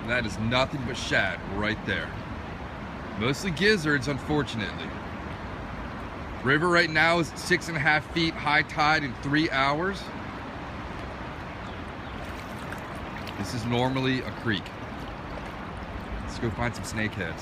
And that is nothing but shad right there. Mostly gizzards, unfortunately. River right now is 6.5 feet, high tide in 3 hours. This is normally a creek. Let's go find some snakeheads.